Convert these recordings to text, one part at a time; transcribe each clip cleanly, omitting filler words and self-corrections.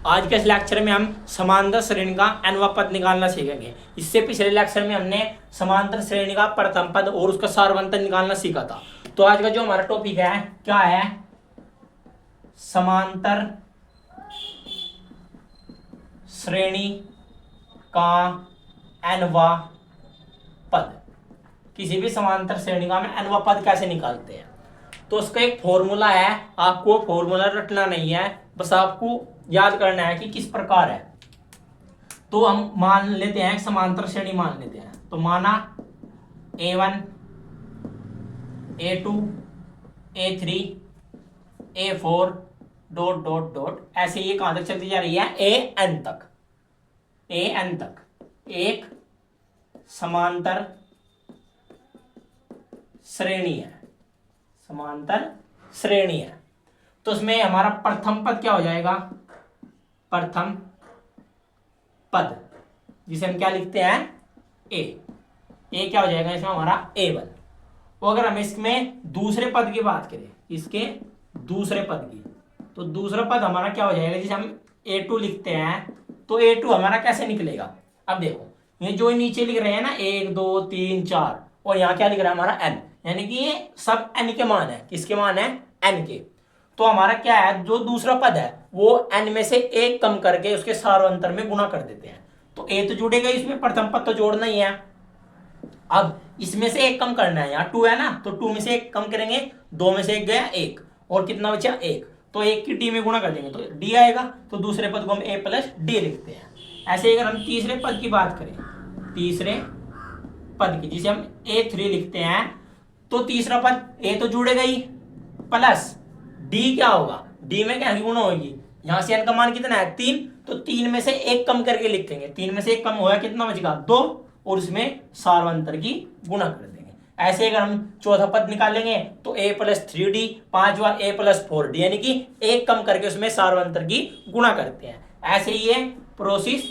आज के इस लेक्चर में हम समांतर श्रेणी का nवां पद निकालना सीखेंगे। इससे पिछले लेक्चर में हमने समांतर श्रेणी का प्रथम पद और उसका सारवंतर निकालना सीखा था। तो आज का जो हमारा टॉपिक है क्या है, समांतर श्रेणी का nवां पद। किसी भी समांतर श्रेणी का हम nवां पद कैसे निकालते हैं, तो उसका एक फॉर्मूला है। आपको फॉर्मूला रटना नहीं है, बस आपको याद करना है कि किस प्रकार है। तो हम मान लेते हैं समांतर श्रेणी मान लेते हैं। तो माना A1 A2 A3 A4 dot dot dot ऐसे ये कहां तक चलती जा रही है, AN तक एक समांतर श्रेणी है, समांतर श्रेणी है। तो उसमें हमारा प्रथम पद क्या हो जाएगा, प्रथम पद जिसे हम क्या लिखते हैं, ए क्या हो जाएगा इसमें हमारा A1। तो अगर हम इसमें दूसरे पद की बात करें, इसके दूसरे पद की, तो दूसरा पद हमारा क्या हो जाएगा, जिसे हम A2 लिखते हैं। तो A2 हमारा कैसे निकलेगा, अब देखो ये जो नीचे लिख रहे हैं ना 1 2 3 4 और यहाँ क्या लिख रहा है हमारा n, यानी कि ये सब n के मान है। किसके मान है, n के। तो हमारा क्या है, जो दूसरा पद है वो n में से एक कम करके उसके सारवंतर में गुणा कर देते हैं। तो a तो जुड़ेगा, इसमें प्रथम पद तो जोड़ना ही है। अब इसमें से एक कम करना है, यहाँ 2 है ना, तो 2 में से एक कम करेंगे, 2 में से एक गया 1 और कितना बचा 1, तो 1 की d में गुणा कर देंगे तो d आएगा। तो दूसरे पद को हम a प्लस d लिखते हैं। ऐसे अगर हम तीसरे पद की बात करें, तीसरे पद की जिसे हम A3 लिखते हैं, तो तीसरा पद a तो जुड़ेगा ही, प्लस d क्या होगा, d में क्या गुणा होगी, यहां से n का मान कितना है 3, तो 3 में से एक कम करके लिखेंगे। 3 में से एक कम होगा कितना बचेगा 2 और उसमें सारवंतर की गुणा कर देंगे। ऐसे अगर हम चौथा पद निकालेंगे तो a प्लस 3d, पांचवा a प्लस 4d, यानी कि एक कम करके उसमें सारवंतर की गुणा करते हैं। ऐसे ही ये प्रोसेस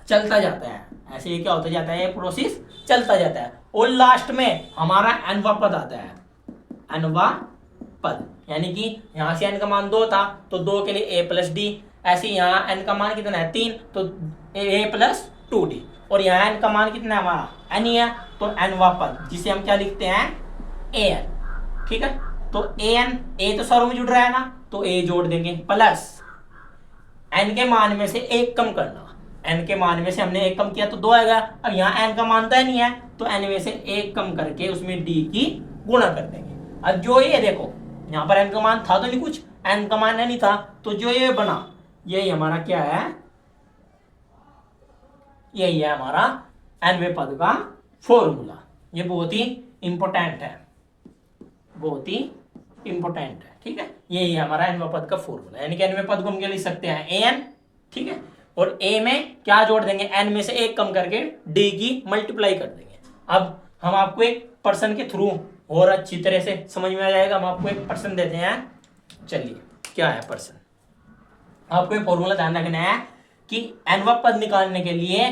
चलता जाता है, ऐसे ये क्या होता जाता है, ये प्रोसेस चलता जाता है। और लास्ट में हमारा nवां पद आता है, nवां पद, यानी कि यहां से n का मान 2 था तो 2 के लिए a प्लस डी। ऐसे यहाँ n का मान कितना है 3, तो a प्लस 2d, और यहाँ n का मान कितना है हमारा n ही है, तो nवां पद जिसे हम क्या लिखते हैं an। ठीक है, तो an, a तो सरों में जुड़ रहा है ना, तो a जोड़ देंगे, प्लस n के मान में से एक कम करना। n के मान में से हमने एक कम किया तो 2 आएगा। अब यहाँ n का मान तो नहीं है, तो n में से एक कम करके उसमें d की गुणा कर देंगे। अब जो ये देखो यहाँ पर n का मान था तो नहीं, कुछ n का मान नहीं था, तो जो ये बना यही हमारा क्या है, यही है हमारा nवें पद का फॉर्मूला। ये बहुत ही इंपॉर्टेंट है, बहुत ही इंपॉर्टेंट है। ठीक है, यही है हमारा nवें पद का फॉर्मूला, यानी कि nवें पद को हम क्या लिख सकते हैं an। ठीक है, और a में क्या जोड़ देंगे, n में से एक कम करके d की मल्टीप्लाई कर देंगे। अब हम आपको एक पर्सन के थ्रू और अच्छी तरह से समझ में आ जाएगा, हम आपको एक पर्सन देते हैं। चलिए क्या है पर्सन, आपको एक फॉर्मूला ध्यान रखना है कि nवां पद निकालने के लिए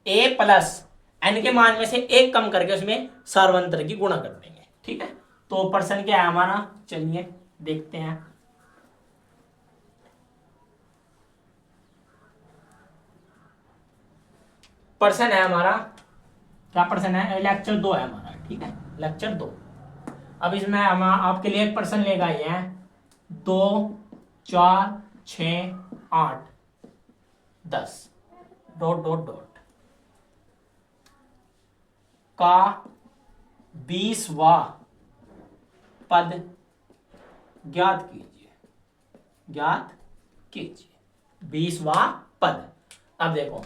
a प्लस n के मान में से एक कम करके उसमें सारवंतर की गुणा कर देंगे। ठीक है, तो पर्सन क्या है हमारा, चलिए देखते हैं। पर्सन है हमारा, क्या पर्सन है, लेक्चर 2 है हमारा। ठीक है, लेक्चर 2। अब इसमें हम आपके लिए एक पर्सन लेगा ये है 2 4 6 8 10 डॉट डॉट डॉट का 20वां पद ज्ञात कीजिए, ज्ञात कीजिए 20वां पद। अब देखो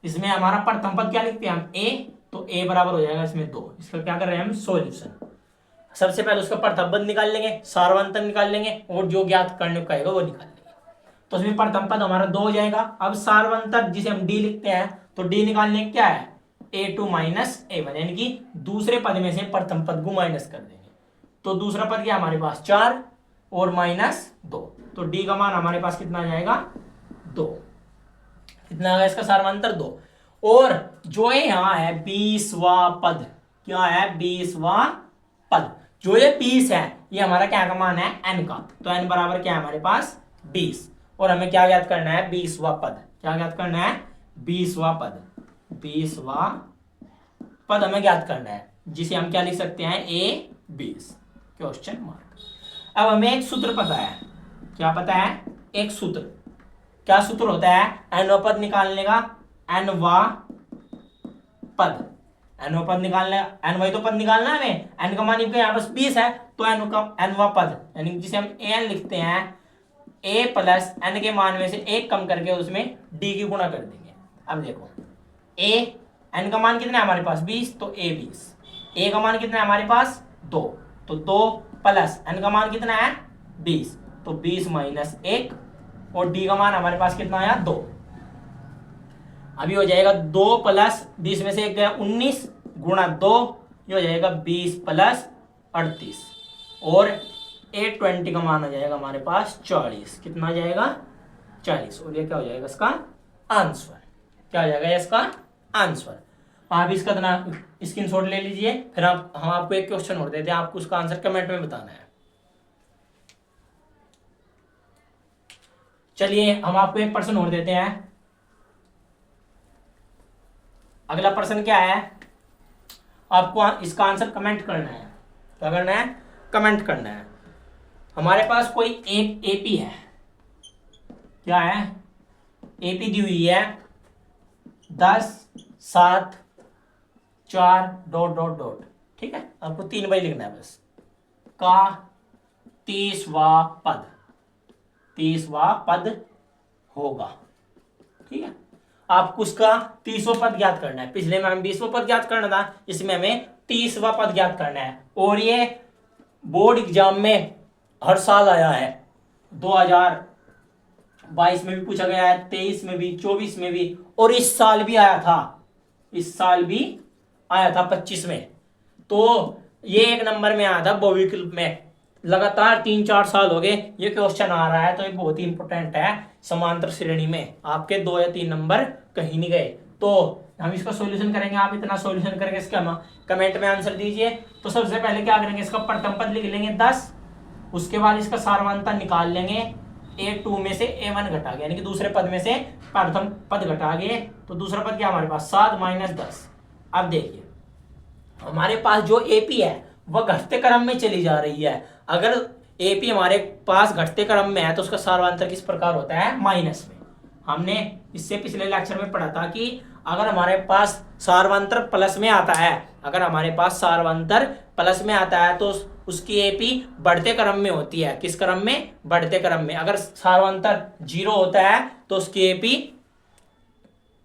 इसमें हमारा प्रथम पद क्या लिखते हैं हम a, तो a बराबर हो जाएगा इसमें 2। इसका क्या कर रहे हैं हम, सॉल्यूशन। सबसे पहले उसका प्रथम पद निकाल लेंगे, सारवंतर निकाल लेंगे और जो ज्ञात करने को कहेगा वो निकाल लेंगे। तो उसमें प्रथम पद हमारा 2 हो जाएगा। अब सारवंतर जिसे हम d लिखते हैं, तो d निकालने क्या है a2 माइनस a1, यानी कि दूसरे पद में से प्रथम पद को माइनस कर देंगे। तो दूसरा पद क्या हमारे पास 4 और माइनस 2, तो d का मान हमारे पास कितना आ जाएगा 2। कितना आ गया इसका सारवंतर 2। और जो ये यहाँ है 20वां पद, क्या है 20वां पद, जो ये 20 है ये हमारा क्या का मान है n का, तो n बराबर क्या है हमारे पास 20। और हमें क्या ज्ञात करना है, 20वां पद। क्या ज्ञात करना है, 20वां पद। 20वां पद हमें ज्ञात करना है, जिसे हम क्या लिख सकते हैं, A20 क्वेश्चन मार्क। अब हमें एक सूत्र पता है। क्या पता है, एक सूत्र। क्या सूत्र होता है, nवां पद निकालने का। nवां पद, nवां पद निकालने, nवां तो पद निकालना है हमें। n का मान यहाँ बस 20 है, तो nवां पद यानी जिसे हम an लिखते हैं, a प्लस n के मान में से एक कम करके उसमें d की गुणा कर देंगे। अब देखो a, n का मान कितना है हमारे पास 20, तो A20। a का मान कितना है हमारे पास 2, तो 2 प्लस n का मान कितना है 20, तो 20 माइनस 1, और d का मान हमारे पास कितना आया 2। अभी हो जाएगा 2 प्लस 20 में से 1 गया 19 गुणा 2, ये हो जाएगा 20 प्लस 38, और A20 का मान आ जाएगा हमारे पास 40। कितना आ जाएगा 40, और ये क्या हो जाएगा इसका आंसर। क्या हो जाएगा इसका आंसर। आप इसका स्क्रीनशॉट ले लीजिए, फिर हम आपको एक क्वेश्चन और देते हैं, आपको उसका आंसर कमेंट में बताना है। चलिए हम आपको एक प्रश्न और देते हैं। अगला प्रश्न क्या है, आपको इसका आंसर कमेंट करना है। क्या करना है, कमेंट करना है। हमारे पास कोई एक एपी है। क्या है, एपी दी हुई है 10, 7, 4 डॉट डॉट डॉट। ठीक है, आपको 3 बार लिखना है बस। का 30वां पद, 30वां पद होगा। ठीक है, आपको उसका 30वां पद ज्ञात करना है। पिछले में हमें 20वां पद ज्ञात करना था, इसमें हमें 30वां पद ज्ञात करना है। और ये बोर्ड एग्जाम में हर साल आया है। 2022 में भी पूछा गया है, 23 में भी, 24 में भी, और इस साल भी आया था। इस साल भी आया था 25 में। तो ये 1 नंबर में आया था बहुविकल्प में। लगातार 3-4 साल हो गए ये क्वेश्चन आ रहा है, तो ये बहुत ही इंपॉर्टेंट है। समांतर श्रेणी में आपके 2 या 3 नंबर कहीं नहीं गए। तो हम इसका सॉल्यूशन करेंगे, आप इतना सॉल्यूशन करके इसका कमेंट में आंसर दीजिए। तो सबसे पहले क्या करेंगे, इसका प्रथम पद लिख लेंगे 10, उसके बाद इसका सारवांतर निकाल लेंगे। A2 में से A1 घटा गया, यानी कि दूसरे पद में से प्रथम पद घटा गए, तो दूसरा पद क्या हमारे पास 7 माइनस 10। अब देखिए हमारे पास जो एपी है वह घटते क्रम में चली जा रही है। अगर एपी हमारे पास घटते क्रम में है तो उसका सारवांतर किस प्रकार होता है, माइनस में। हमने इससे पिछले लेक्चर में पढ़ा था कि अगर हमारे पास सारवांतर प्लस में आता है, अगर हमारे पास सारवांतर प्लस में आता है तो उसकी एपी बढ़ते क्रम में होती है। किस क्रम में, बढ़ते क्रम में। अगर सारवांतर 0 होता है तो उसकी एपी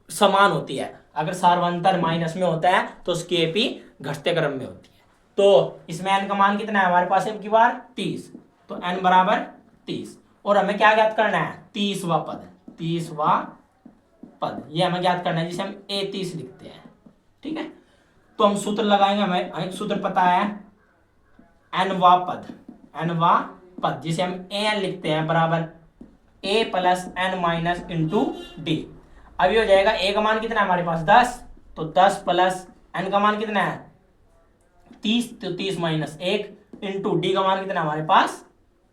समान होती है। अगर सारवांतर माइनस में होता है तो उसकी एपी घटते क्रम में होती है। तो इसमें n का मान कितना है हमारे पास, एक की बार 30, तो n बराबर 30। और हमें क्या ज्ञात करना है, 30वां पद। 30वां पद ये हमें ज्ञात करना है, जिसे हम A30 लिखते हैं। ठीक है, तो हम सूत्र लगाएंगे। हमें एक सूत्र पता है, nवां पद। nवां पद जिसे हम an लिखते हैं बराबर a plus n minus into D. अभी हो जाएगा a का मान कितना है हमारे पास 10, तो 10 प्लस n का मान कितना है 30, तो 30 माइनस 1 इंटू डी का मान कितना है हमारे पास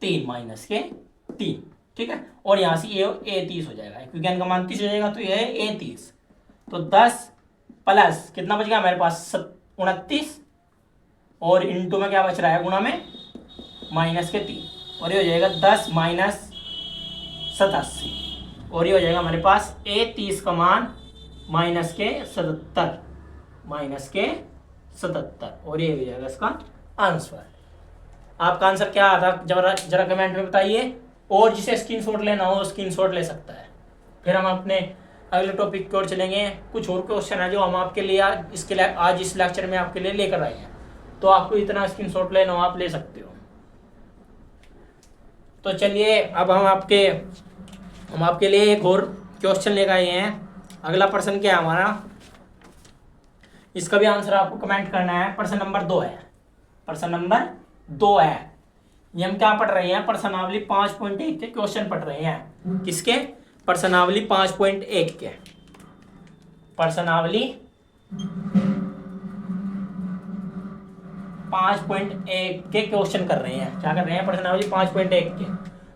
3 माइनस के 3। ठीक है, और यहां से A30 हो जाएगा, क्योंकि n का मान 30 हो जाएगा, तो ये है A30। तो 10 प्लस कितना बच गया हमारे पास 29, और इंटू में क्या बच रहा है, गुणा में माइनस के 3, और ये हो जाएगा 10 माइनस 87, और ये हो जाएगा हमारे पास A30 का मान माइनस के 77, माइनस के 77, और ये हो जाएगा इसका आंसर। आपका आंसर क्या आता जरा कमेंट में बताइए, और जिसे स्क्रीनशॉट लेना हो स्क्रीनशॉट ले सकता है। फिर हम अपने अगले टॉपिक की ओर चलेंगे। कुछ और क्वेश्चन है जो हम आपके लिए आज इस लेक्चर में आपके लिए लेकर आए हैं, तो आपको इतना स्क्रीनशॉट लेना हो आप ले सकते हो। तो चलिए अब हम आपके लिए एक और क्वेश्चन लेकर आए हैं। अगला प्रश्न क्या है हमारा, इसका भी आंसर आपको कमेंट करना है। प्रश्न नंबर 2 है। प्रश्न नंबर 2 है। ये हम क्या पढ़ रहे हैं, प्रश्नावली 5.1 के क्वेश्चन पढ़ रहे हैं। किसके, प्रश्नावली 5.1 के। प्रश्नावली 5.1 के क्वेश्चन कर रहे हैं। क्या कर रहे हैं, प्रश्नावली 5.1 के।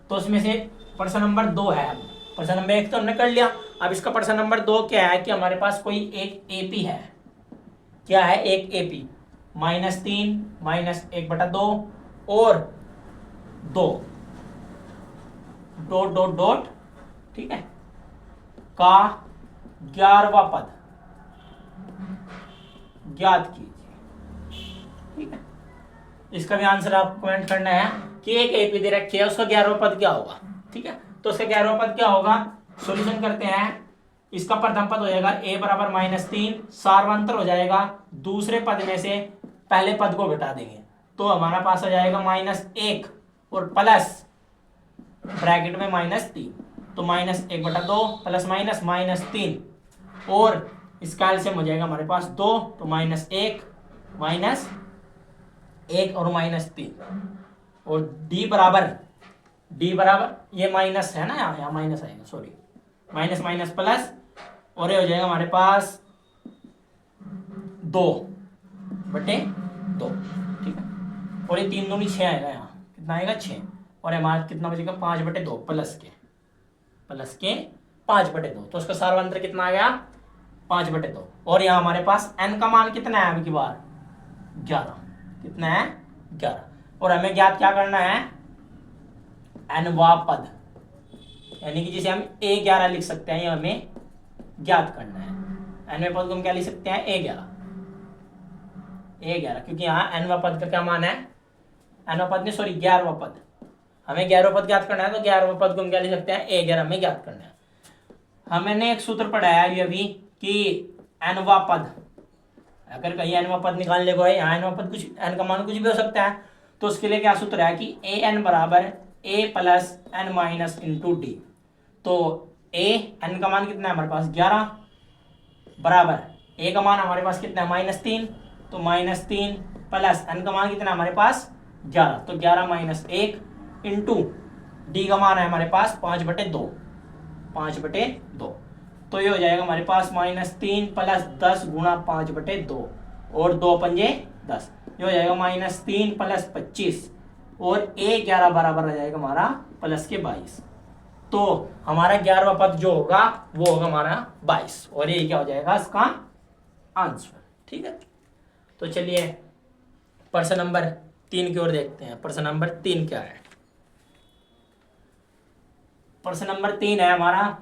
तो उसमें से प्रश्न नंबर 2 है। अब प्रश्न नंबर 1 तो हमने कर लिया, अब इसका प्रश्न नंबर 2 क्या है कि हमारे पास कोई एक एपी है। क्या है? एक एपी -3 -1/2 और 2 डॉट डॉट डॉट, ठीक है, का 11वां पद ज्ञात कीजिए। ठीक है, इसका भी आंसर आपको कमेंट करना है कि एक एपी दे रखी है, उसका 11वां पद क्या होगा। ठीक है, तो उसका 11वां पद क्या होगा, सॉल्यूशन करते हैं। इसका प्रथम पद हो जाएगा a बराबर -3, सार्वंतर हो जाएगा, दूसरे पद में से पहले पद को घटा देंगे तो हमारा पास हो जाएगा -1 और प्लस ब्रैकेट में -3, तो -1/2 प्लस -3 और इसका एलसीएम हो जाएगा हमारे पास 2, तो -1 और -3 और d बराबर ये माइनस है ना, यहाँ माइनस आएगा, सॉरी, माइनस माइनस प्लस और ये हो जाएगा हमारे पास 2/2। ठीक है, और ये 3 दूनी 6 आएगा, यहाँ कितना आएगा 6 और हमारा कितना बचेगा 5/2 प्लस के 5/2, तो उसका सार्वंतर कितना आ गया 5/2। और यहाँ हमारे पास n का मान कितना है, अब की बार 11, कितना है 11, और हमें ज्ञात क्या करना है nवां पद, यानी कि जिसे हम a11 लिख सकते हैं, ये हमें ज्ञात करना है। nवें पद को हम क्या लिख सकते हैं a11, क्योंकि यहाँ nवां पद का क्या मान है, nवां पद नहीं सॉरी 11वां पद, हमें 11वां पद ज्ञात करना है, तो 11वां पद को हम क्या लिख सकते हैं a11 में ज्ञात करना है। हमने एक सूत्र पढ़ाया है अभी कि nवां पद, अगर कहीं nवां पद निकालने को है, यहाँ nवां पद कुछ n का मान कुछ भी हो सकता है, तो उसके लिए क्या सूत्र है कि an बराबर a plus n minus into D. तो n का मान कितना है हमारे पास 11 बराबर a का मान हमारे पास कितना है -3, तो -3 प्लस n का मान कितना है हमारे पास 11, तो 11 - 1 इंटू डी का मान है हमारे पास 5/2, तो ये हो जाएगा हमारे पास -3 प्लस 10 गुणा 5/2 और 2 पंजे 10, ये हो जाएगा -3 प्लस 25 और a11 बराबर आ जाएगा हमारा प्लस के 22। तो हमारा 11वां पद जो होगा वो होगा हमारा 22 और ये क्या हो जाएगा इसका आंसर। ठीक है, तो चलिए प्रश्न नंबर 3 की ओर देखते हैं। प्रश्न नंबर 3 क्या है? प्रश्न नंबर 3 है हमारा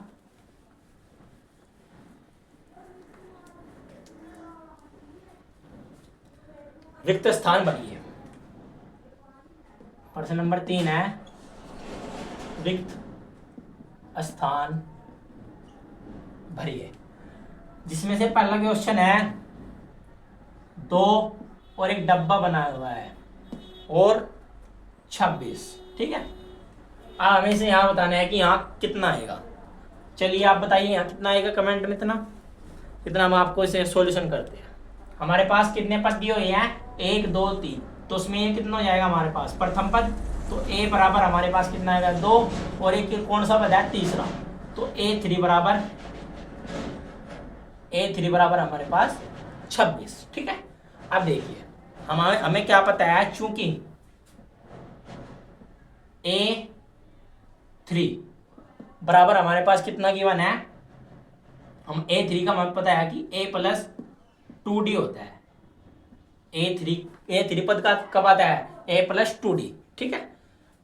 रिक्त स्थान भरिए। प्रश्न नंबर 3 है रिक्त स्थान भरिए, जिसमें से पहला क्वेश्चन है 2 और एक डब्बा बनाया हुआ है और 26। ठीक है, हमें से यहाँ बताना है कि यहाँ कितना आएगा। चलिए आप बताइए यहाँ कितना आएगा, कमेंट में कितना हम आपको इसे सॉल्यूशन करते हैं। हमारे पास कितने पद दिए हुए हैं 1 2 3, तो उसमें ये कितना हो जाएगा हमारे पास प्रथम पद, तो a बराबर हमारे पास कितना आएगा 2 और एक कौन सा पद है तीसरा, तो a3 बराबर हमारे पास 26। ठीक है, अब देखिए हमें क्या पता है, चूंकि a3 बराबर हमारे पास कितना गिवन है, हम a3 का हमें पता है कि a प्लस 2d होता है। a3 पद का कब आता है a प्लस 2d। ठीक है,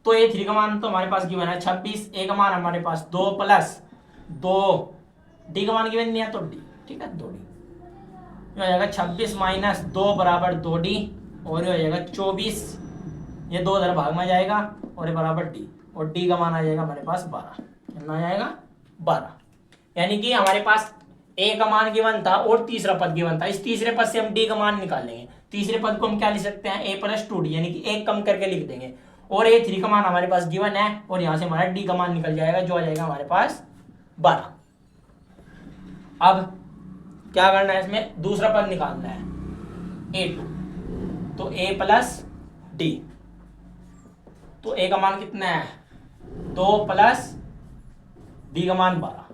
तो a3 का मान तो हमारे पास गिवन है 26, a का मान हमारे पास 2 प्लस 2, d का मान गिवन नहीं है तो d। ठीक है, 2d हो जाएगा 26 माइनस 2 बराबर 2d और ये हो जाएगा 24, ये 2 उधर भाग में जाएगा और ये बराबर d, और d का मान आ जाएगा हमारे पास 12, कितना आ जाएगा 12। यानी कि हमारे पास a का मान गिवन था और तीसरा पद गिवन था, इस तीसरे पद से हम d का मान निकाल लेंगे। तीसरे पद को हम क्या लिख सकते हैं a प्लस 2d, यानी कि एक कम करके लिख देंगे, और a3 का मान हमारे पास गिवन है और यहाँ से हमारा d का मान निकल जाएगा जो आ जाएगा हमारे पास 12। अब क्या करना है, इसमें दूसरा पद निकालना है a2, तो a प्लस d, तो a का मान कितना है 2 प्लस d का मान 12,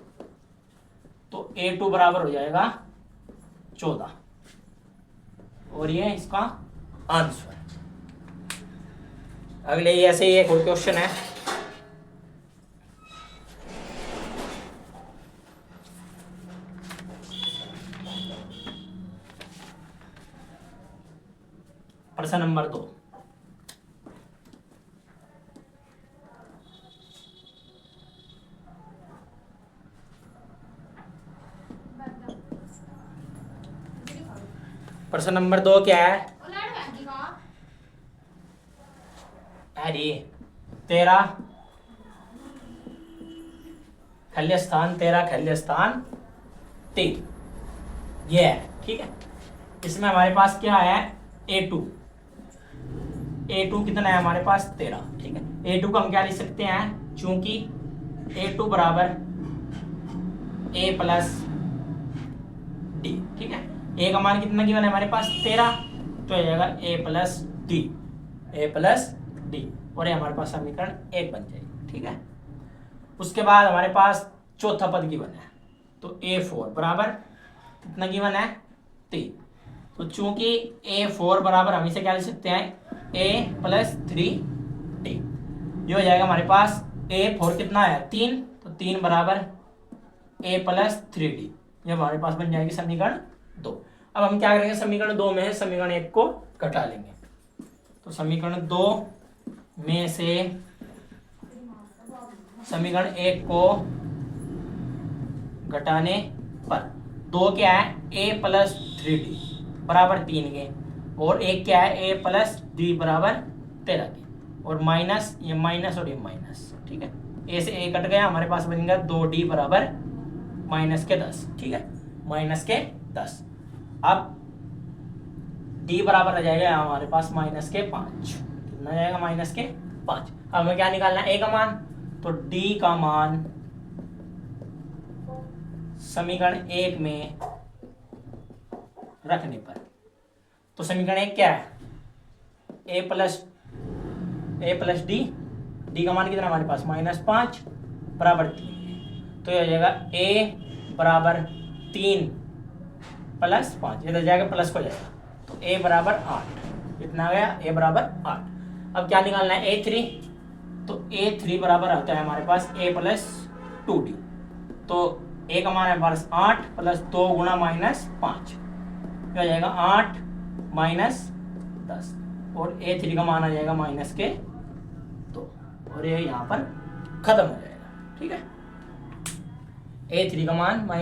तो a2 बराबर हो जाएगा 14 और ये इसका आंसर। अगले ऐसे ही एक और क्वेश्चन है प्रश्न नंबर 2। प्रश्न नंबर 2 क्या है? अरे तेरा खल्य स्थान 3, ये है। ठीक है, इसमें हमारे पास क्या है? A2 कितना है हमारे पास? 13। ठीक है, A2 को हम क्या लिख सकते हैं? चूंकि A2 बराबर A प्लस डी। ठीक है, A का मान कितना गिवन है हमारे पास? 13, तो आ जाएगा A प्लस डी, और ये हमारे पास समीकरण 1 बन जाएगी। ठीक है, उसके बाद हमारे पास चौथा पद गिवन है, तो A4 बराबर कितना गिवन है? 3। तो चूंकि A4 बराबर हम इसे क्या लिख सकते हैं? A plus 3D। ये हो जाएगा हमारे पास A4 कितना है? 3, तो 3 बराबर A प्लस 3D। ये हमारे पास बन जाएगी समीकरण 2। अब हम क्या करेंगे? समीकरण 2 में है समीकरण 1 को घटा लेंगे। तो समीकरण 2 में से समीकरण 1 को घटाने पर 2 क्या है? A प्लस 3D बराबर 3 के, और 1 क्या है? A प्लस D बराबर 13 के, और माइनस ये माइनस और ये माइनस। ठीक है, A से A कट गया, हमारे पास बनेगा 2D बराबर माइनस के 10। ठीक है, माइनस के 10। अब D बराबर आ जाएगा हमारे पास माइनस के 5। कितना जाएगा? माइनस के 5। अब हमें क्या निकालना है? A का मान, तो D का मान समीकरण 1 में रखने पर, तो समीकरण 1 क्या है? A प्लस डी का मान कितना हमारे पास? -5 बराबर 3। तो ये हो जाएगा A बराबर 3 प्लस 5, इधर जाएगा प्लस को जाएगा, तो A बराबर 8। कितना आ गया? A बराबर 8। अब क्या निकालना है? A3, तो A3 बराबर आता है हमारे पास A प्लस 2D। तो A का मान है हमारे पास 8 प्लस 2 गुणा -5, क्या हो जाएगा? 8 माइनस 10, और A3 का मान आ जाएगा माइनस के 2, और ये यहाँ पर खत्म हो जाएगा। ठीक है, A3 का मान -2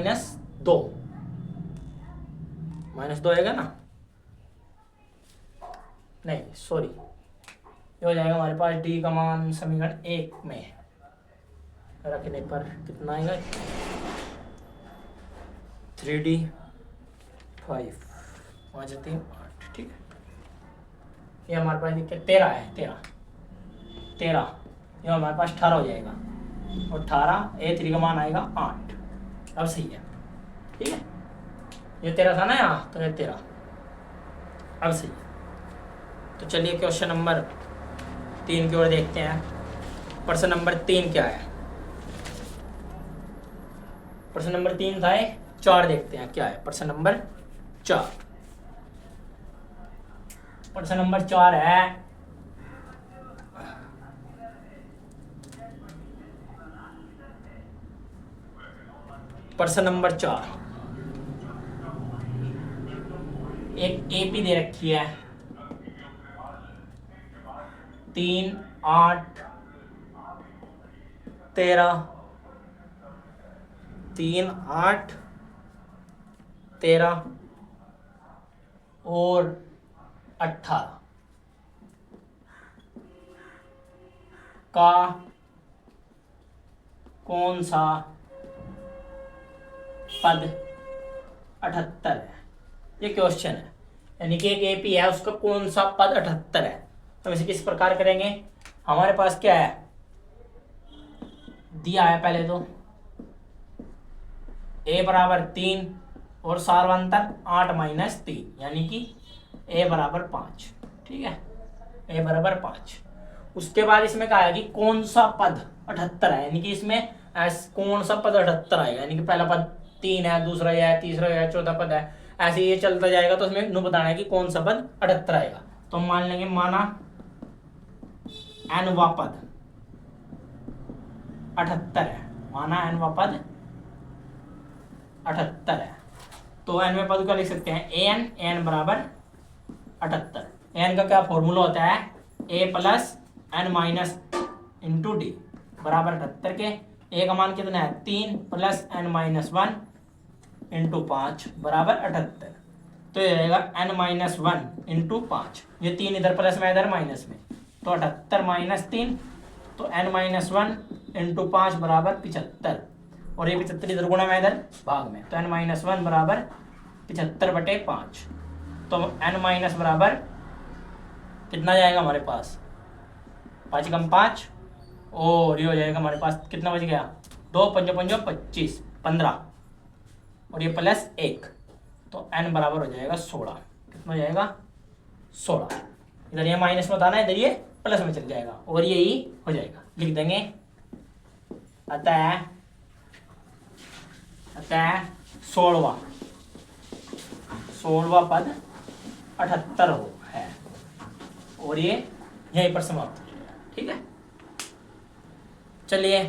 आएगा ना? नहीं सॉरी, ये हो जाएगा हमारे पास D का मान समीकरण 1 में रखने पर कितना आएगा? 3D 5 5 3 8। ठीक है, ये हमारे पास 13 है, 13 ये हमारे पास 18 हो जाएगा, और 18 A3 का मान आएगा 8। अब सही है। ठीक है, ये 13 था ना यहाँ, तो ये 13 अब सही है। तो चलिए क्वेश्चन नंबर 3 की ओर देखते हैं। प्रश्न नंबर 3 क्या है? प्रश्न नंबर 3 था 4, देखते हैं क्या है प्रश्न नंबर 4। प्रश्न नंबर 4 है, प्रश्न नंबर 4 एक एपी दे रखी है 3 8 13 3 8 13 और 18 का कौन सा पद 78 है? ये क्वेश्चन है, यानी कि एक एपी है, उसका कौन सा पद 78 है। तो इसे किस प्रकार करेंगे? हमारे पास क्या है दिया है, पहले तो a बराबर 3 और सार्वंतर 8 माइनस 3, यानी कि a बराबर 5। ठीक है, a बराबर 5। उसके बाद इसमें कहा है कि कौन सा पद 78 है, यानी कि इसमें कौन सा पद 78 आएगा, यानी कि पहला पद 3 है, दूसरा यह है, तीसरा यह है, चौथा पद है, ऐसे ये चलता जाएगा। तो इसमें बताना है कि कौन सा पद 78 आएगा। तो मान लेंगे, माना n पद 78 है, माना n पद 78 है, तो n पद को लिख सकते हैं an बराबर 78, एन का क्या फॉर्मूला होता है, a plus N minus into d बराबर 78 के। ए का मान कितना है 3 प्लस एन माइनस 1 इंटू 5 बराबर 78। तो ये जाएगा एन माइनस 1 इंटू 5, ये 3 इधर प्लस में इधर माइनस में, तो 78 माइनस 3, तो एन माइनस 1 इंटू 5 बराबर 75, और ये 75 इधर गुणा में इधर भाग में, तो एन माइनस 1 बराबर 75/5। तो एन माइनस बराबर कितना जाएगा हमारे पास, 5 कम 5, और ये हो जाएगा हमारे पास कितना बच गया, 2 5 5 25 15, और ये प्लस 1, तो n बराबर हो जाएगा 16। कितना हो जाएगा 16, इधर ये माइनस में बताना है, इधर ये प्लस में चल जाएगा, और यही हो जाएगा, लिख देंगे। अतः 16वां पद 78 हो है, और ये यहीं पर समाप्त हो जाएगा। ठीक है, चलिए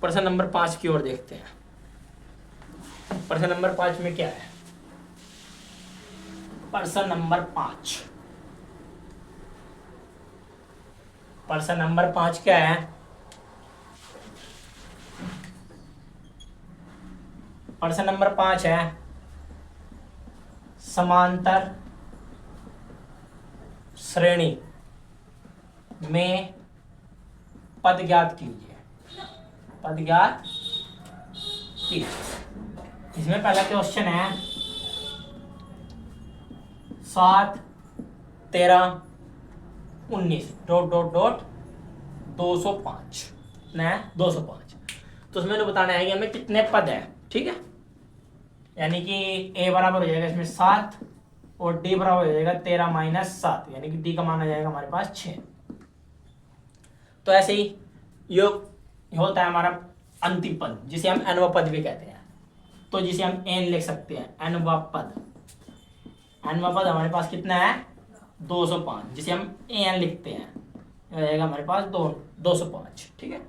प्रश्न नंबर 5 की ओर देखते हैं। प्रश्न नंबर 5 में क्या है, प्रश्न नंबर 5, प्रश्न नंबर 5 क्या है, प्रश्न नंबर 5 है समांतर श्रेणी में पद ज्ञात कीजिए, पद ज्ञात कीजिए। इसमें पहला क्वेश्चन है 7 13 19 ... 205 न 205। तो उसमें तो बताना है कि हमें कितने पद है। ठीक है, यानी कि ए बराबर हो जाएगा इसमें 7 और डी बराबर हो जाएगा 13 माइनस 7, यानी कि डी का मान आ जाएगा हमारे पास 6। तो ऐसे ही योग होता है हमारा अंतिम पद, जिसे हम एनवा पद भी कहते हैं। तो जिसे हम एन लिख सकते हैं, एनवा पद। एनवा पद हमारे पास कितना है 205, जिसे हम एन लिखते हैं, हो जाएगा हमारे पास 205। ठीक है,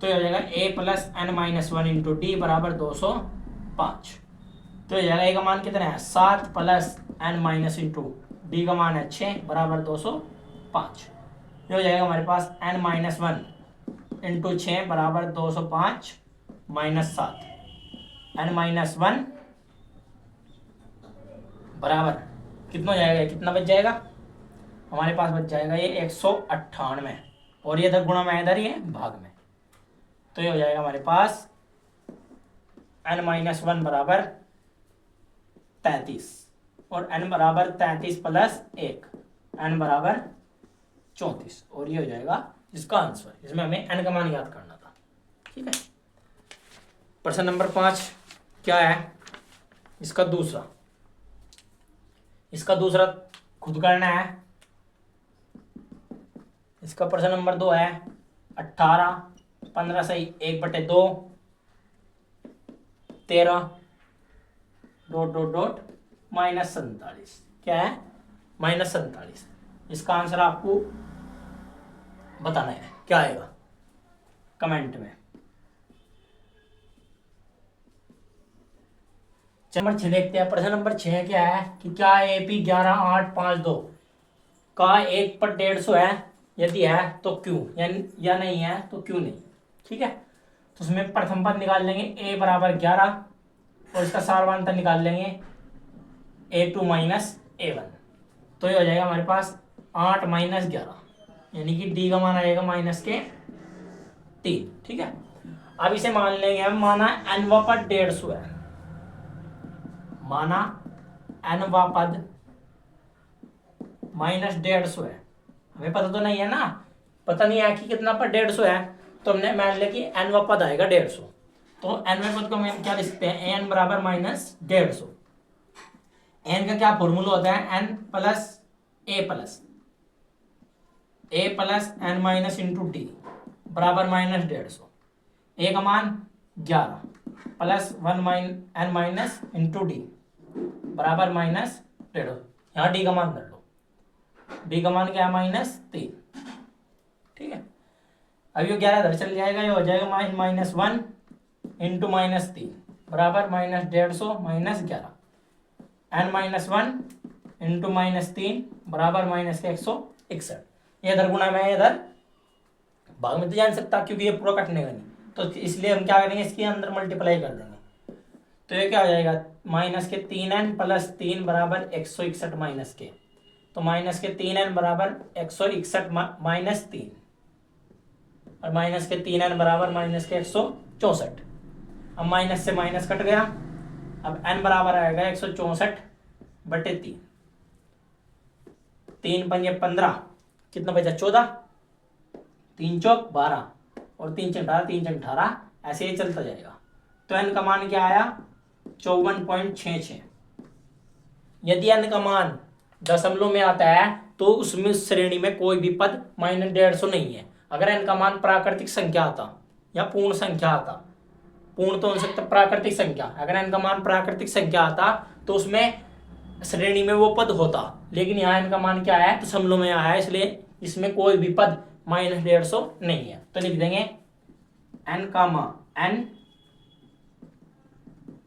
तो ये हो जाएगा a plus N minus 1 into d बराबर 205। तो ये जाएगा ए का मान कितना है 7 plus N minus into D का मान है 6 बराबर 205। ये हो जाएगा हमारे पास एन माइनस 1 इंटू 6 बराबर 205 माइनस 7, एन माइनस 1 बराबर कितना हो जाएगा, कितना बच जाएगा हमारे पास, बच जाएगा ये 198, और ये इधर गुणा में इधर ही है भाग में। तो ये हो जाएगा हमारे पास n माइनस 1 बराबर 33, और n बराबर 33 प्लस 1, n बराबर 34, और ये हो जाएगा इसका आंसर। इसमें हमें n का मान याद करना था। ठीक है, प्रश्न नंबर 5 क्या है, इसका दूसरा खुद करना है। इसका प्रश्न नंबर 2 है 18 15 सही 1/2 13 ... माइनस 47। क्या है माइनस 47। इसका आंसर आपको बताना है, क्या आएगा कमेंट में। नंबर 6 देखते हैं। प्रश्न नंबर 6 क्या है कि क्या एपी 11.852 का एक पर 150 है, यदि है तो क्यों, या नहीं है तो क्यों नहीं। ठीक है, तो उसमें प्रथम पद निकाल लेंगे a बराबर 11, और इसका सारवांतर निकाल लेंगे a2 माइनस a1। तो ये हो जाएगा हमारे पास 8 माइनस 11, यानी कि d का मान आ जाएगा माइनस के 3। ठीक है, अब इसे मान लेंगे हम, माना n पर 150 है, माना n पद माइनस 150 है। हमें पता तो नहीं है ना, पता नहीं है कि कितना पर 150 है, तो हमने मान लिया कि n पद आएगा 150। तो n पद को हम क्या लिखते हैं, n बराबर माइनस 150। n का क्या फॉर्मूला होता है, n plus a plus n minus into d बराबर माइनस 150। a का मान 11 plus 1 n minus into d बराबर माइनस 150। यहाँ डी का मान धर लो, डी का मान क्या है -3। ठीक है, अब ये 11 इधर चल जाएगा, ये हो जाएगा -1 इंटू -3 बराबर -150 -11, n -1 इंटू -3 बराबर -161। ये इधर गुणा में इधर भाग में तो जान सकता क्योंकि ये पूरा कटने का नहीं, तो इसलिए हम क्या करेंगे, इसके अंदर मल्टीप्लाई कर देंगे। तो ये क्या हो जाएगा, -3n + 3 बराबर 161 माइनस के, तो -3n बराबर 161 - 3 और -3n बराबर -164। अब माइनस से माइनस कट गया, अब n बराबर आएगा 164/3। 3 पंजे 15, कितना बचा 14, 3 चौक 12 और 3 चौक 18, 3 चौक 18, ऐसे ही चलता जाएगा। तो n का मान क्या आया 54.66। यदि n का मान दशमलव में आता है तो उसमें श्रेणी में कोई भी पद -150 नहीं है। अगर n का मान प्राकृतिक संख्या आता या पूर्ण संख्या आता, पूर्ण तो हो सकता प्राकृतिक संख्या, अगर n का मान प्राकृतिक संख्या आता तो उसमें श्रेणी में वो पद होता, लेकिन यहाँ n का मान क्या है, दशमलव में आया है, इसलिए इसमें कोई भी पद -150 नहीं है। तो लिख देंगे n का मान, n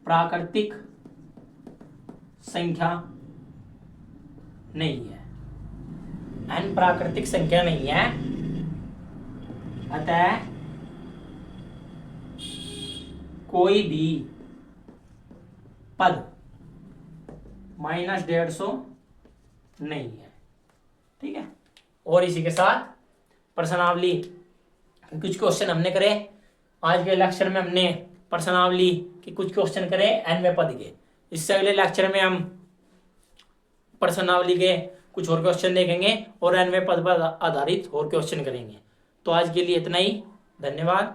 प्राकृतिक संख्या नहीं है, n प्राकृतिक संख्या नहीं है, अतः कोई भी पद -150 नहीं है। ठीक है, और इसी के साथ प्रश्नावली कुछ क्वेश्चन हमने करे आज के लेक्चर में, हमने प्रश्नावली के कुछ क्वेश्चन करे nवें पद के। इससे अगले लेक्चर में हम प्रश्नावली के कुछ और क्वेश्चन देखेंगे और nवें पद पर आधारित और क्वेश्चन करेंगे। तो आज के लिए इतना ही, धन्यवाद।